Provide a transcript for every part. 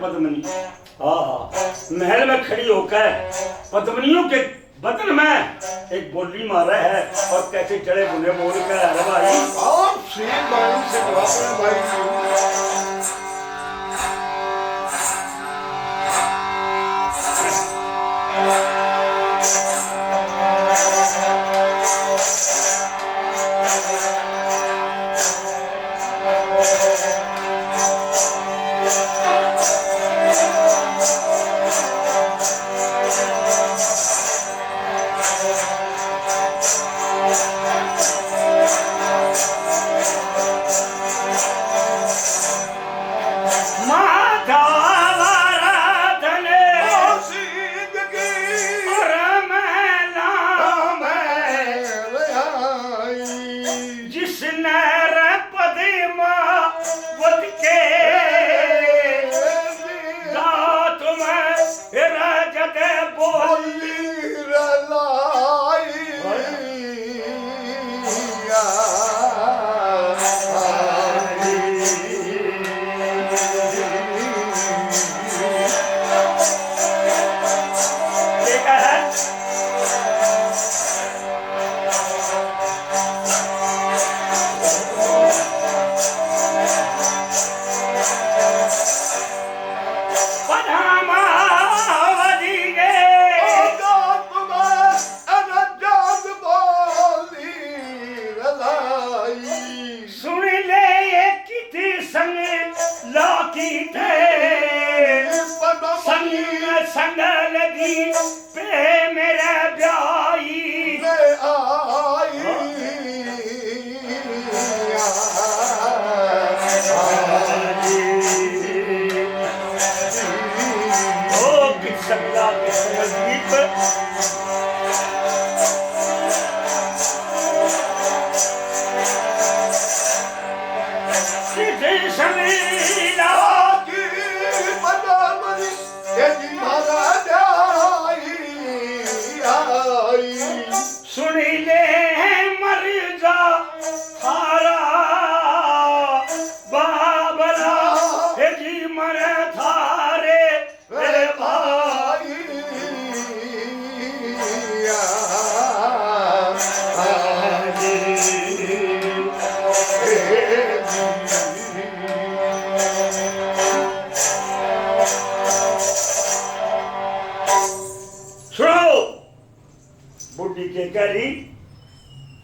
पद्मनी। महल में खड़ी होकर पद्मनियों के बदन में एक बोली मारा है और कैसे चढ़े बुने बोल कर अरे भाई आप श्री भाई से भाई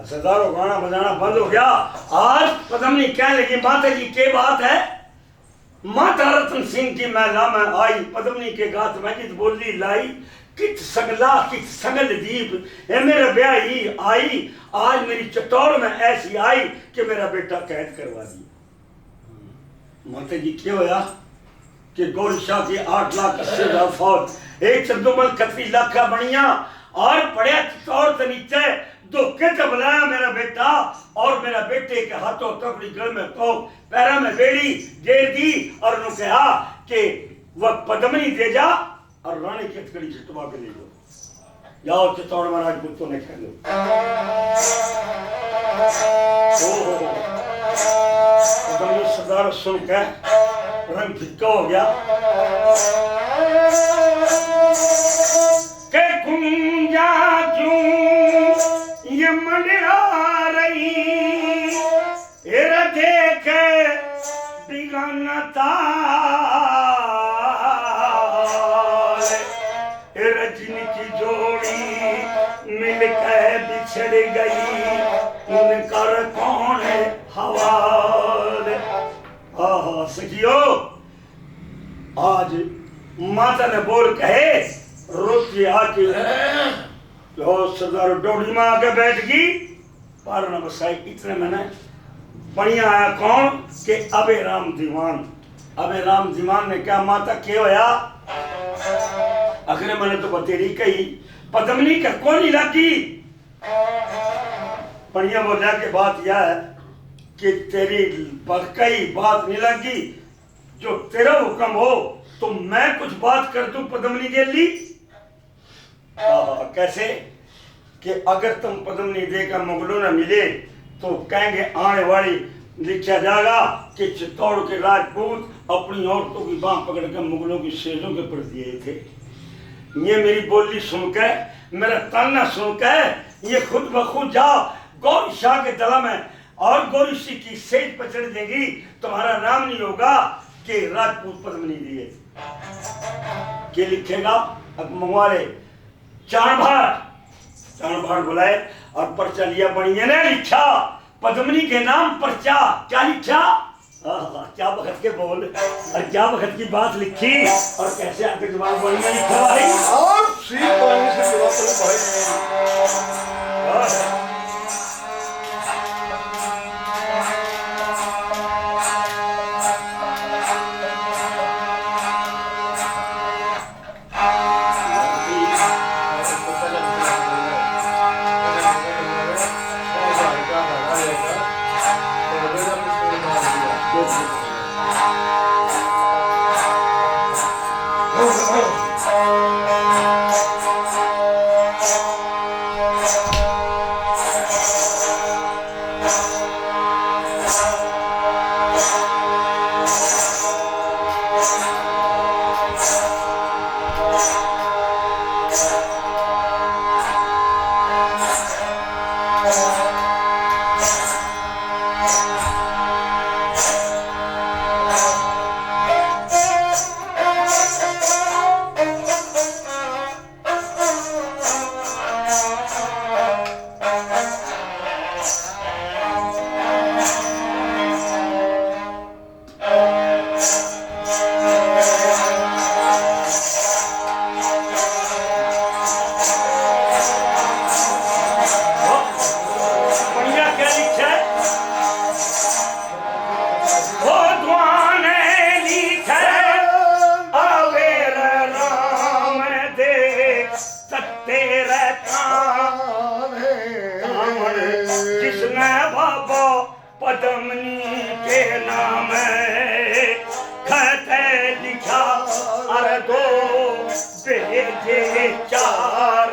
सरदारों गाना बजाना बंद हो गया। आज पद्मनी कहने लगी माता जी के बात है। माता रतन सिंह की महिला में आई पद्मनी के गात में जित बोली लाई कित सगला कित सगल दीप ए मेरा ब्याह ही आई आज मेरी चटोर में ऐसी आई कि मेरा बेटा कैद करवा दी। माता जी क्या होया कि गौरी शाह की 8 लाख 80,000 फौज एक चंदोमल 31 लाख का बनिया और पड़े चटोर से नीचे धोखे से बुलाया मेरा बेटा और मेरा बेटे के हाथों तकड़ी गल में तो पैरा में बेड़ी दे दी और उन्होंने कहा कि वह पद्मनी दे जा और रानी की हथकड़ी छुटवा के ले लो। जाओ चित्तौड़ महाराज बुत्तों ने कह लो। पद्मनी सरदार सुन के रंग फिक्का हो गया के कुंजा क्यों ये मंडरा रही देख बिगाना जिनकी जोड़ी मिलकर बिछड़ गई उनकर कौन हवाल। आहा सखियो आज माता ने बोल कहे रोटी आके तो सरदार डोडी में आके बैठ गई पार न बसाई। इतने मैंने बढ़िया आया कौन के अबे राम दीवान ने क्या माता क्या होया अखने मैंने तो बतेरी कही पद्मनी का कौन लगी बढ़िया बोला के बात यह है कि तेरी कई बात नहीं लगी जो तेरा हुक्म हो तो मैं कुछ बात कर दूं पद्मनी के लिए। कैसे कि अगर तुम पद्मनी देकर मुगलों न मिले तो कहेंगे आने वाली लिखा जाएगा कि चित्तौड़ के राजपूत अपनी औरतों की बांह पकड़ कर मुगलों की सेजों के पर दिए थे। ये मेरी बोली सुनकर, मेरा ताना सुनकर ये खुद ब खुद जाओ गौरी शाह के दला में और गौरी सी की सेज पर चढ़ देगी, तुम्हारा नाम नहीं होगा कि राजपूत पद्मनी दिए। के लिखेगा अब मंगवा ले चाण बुलाए और पर्चा लिया। बढ़िया ने लिखा पद्मनी के नाम पर्चा। क्या लिखा? क्या वक्त के बोल और क्या वक्त की बात लिखी और कैसे आके जवाब बढ़िया लिखा भाई। और सी पानी से जवाब भाई। पद्मनी के नाम खत लिखा और दो भेजे चार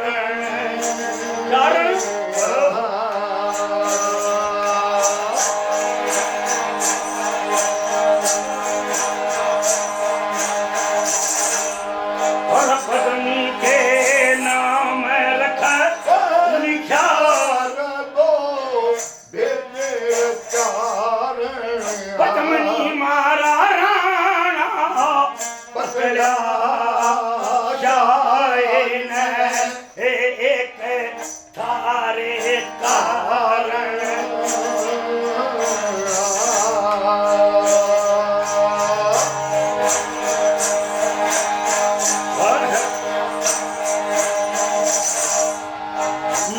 और पद्मनी के नाम रखा लिखा पद्मनी मारा राणा पकड़ा जाए न एक थारे कारण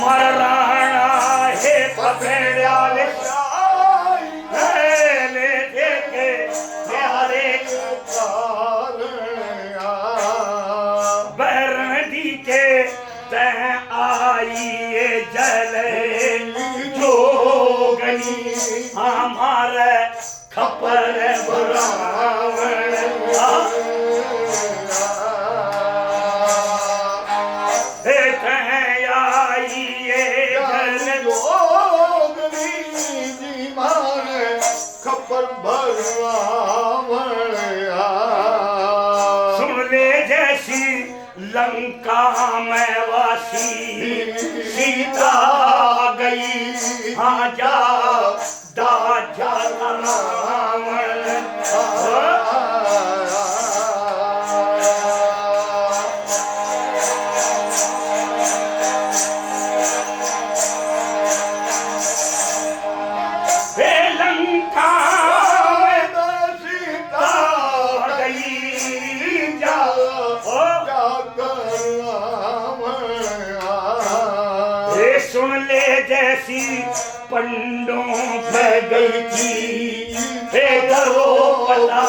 मर राणा है पकड़ा हमारे खपर बुरावण खपर भरवावण सुन ले जैसी लंका में वासी सीता गई हाँ जा दाजा रावण लंका में सीता गई जा सुन ले जैसी पंडों में गई थी हे द्रौपदा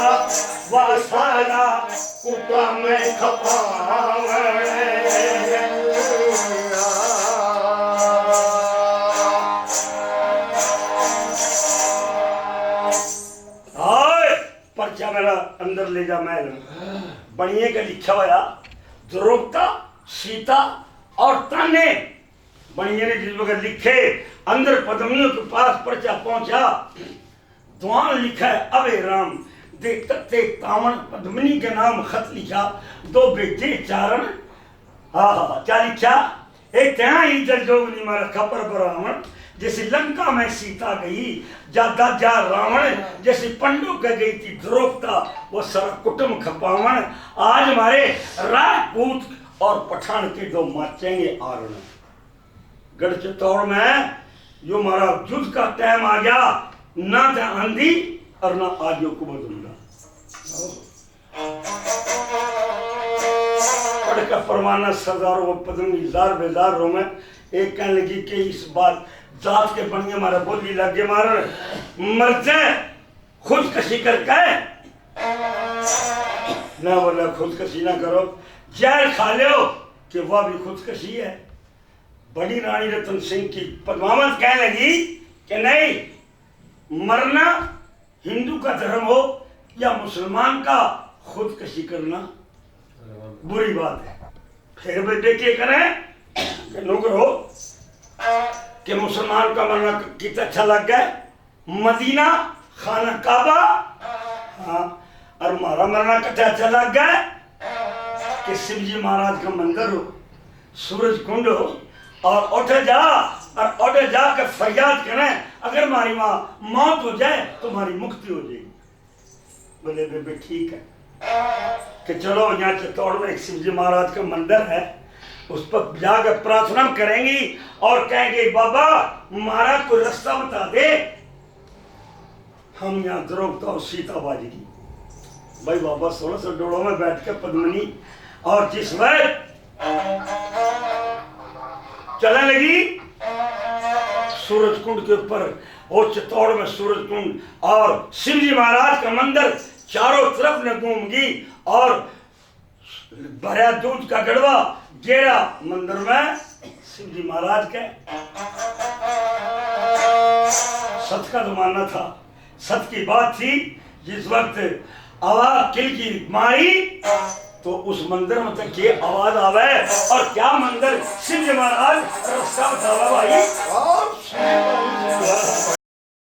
व सारा कुटा में खपावण पर्चा मेरा अंदर ले जा महल बढ़िया का लिखा हुआ द्रौपदा सीता और ताने बढ़िया ने जिस वक्त लिखे अंदर पद्मनियों के पास पर्चा पहुंचा। दुआन लिखा है अबे राम दे तत्ते कावण पद्मिनी के नाम खत लिखा दो बेटे चारण हाँ क्या लिखा एक तेना ही जल जोगनी मारा खपर ब्राह्मण जैसे लंका में सीता गई जा रावण जैसे पंडु कह गई थी द्रौपदा वो सारा कुटुंब खपावण आज हमारे राजपूत और पठान के दो मचेंगे आरण गढ़ चित्तौड़ में यो हमारा युद्ध का टाइम आ गया ना था आंधी और ना आज को बदलना पढ़ का परवाना सरदारों पदमी जार बेजारों में एक कहने लगी कि इस बात जात के बनिए हमारा बोली लगे मार मरते खुदकशी करके ना बोला खुदकशी ना करो जहर खा लो कि वह भी खुदकशी है बड़ी रानी रतन सिंह की पद्मावत कहने लगी कि नहीं मरना हिंदू का धर्म हो या मुसलमान का खुदकशी करना बुरी बात है फिर भी देखिए करें कि नौकर हो कि मुसलमान का मरना कितना अच्छा लग गया मदीना खाना काबा हाँ और हमारा मरना कितना अच्छा लग गया कि शिव जी महाराज का मंदिर हो सूरज कुंड हो और उठ जा कर फरियाद करें अगर हमारी माँ मौत हो जाए तो हमारी मुक्ति हो जाएगी बोले बेबे ठीक है कि चलो यहाँ चित्तौड़ में एक शिव जी महाराज का मंदिर है उस पर जाकर प्रार्थना करेंगी और कहेंगे बाबा महाराज को रास्ता बता दे हम यहाँ द्रौपदा और सीता बाजी भाई बाबा 1600 डोड़ों में बैठ कर पद्मिनी और जिस वक्त चलने लगी सूरज कुंड के ऊपर और चित्तौड़ में सूरज कुंड और शिव जी महाराज का मंदिर चारों तरफ न घूमगी और भरा दूध का गड़वा गेरा मंदिर में शिव जी महाराज के सत का जमाना था सत की बात थी जिस वक्त आवाज किल की मारी तो उस मंदिर में तक ये आवाज आवे और क्या मंदिर शिव जी महाराज रास्ता बतावा भाई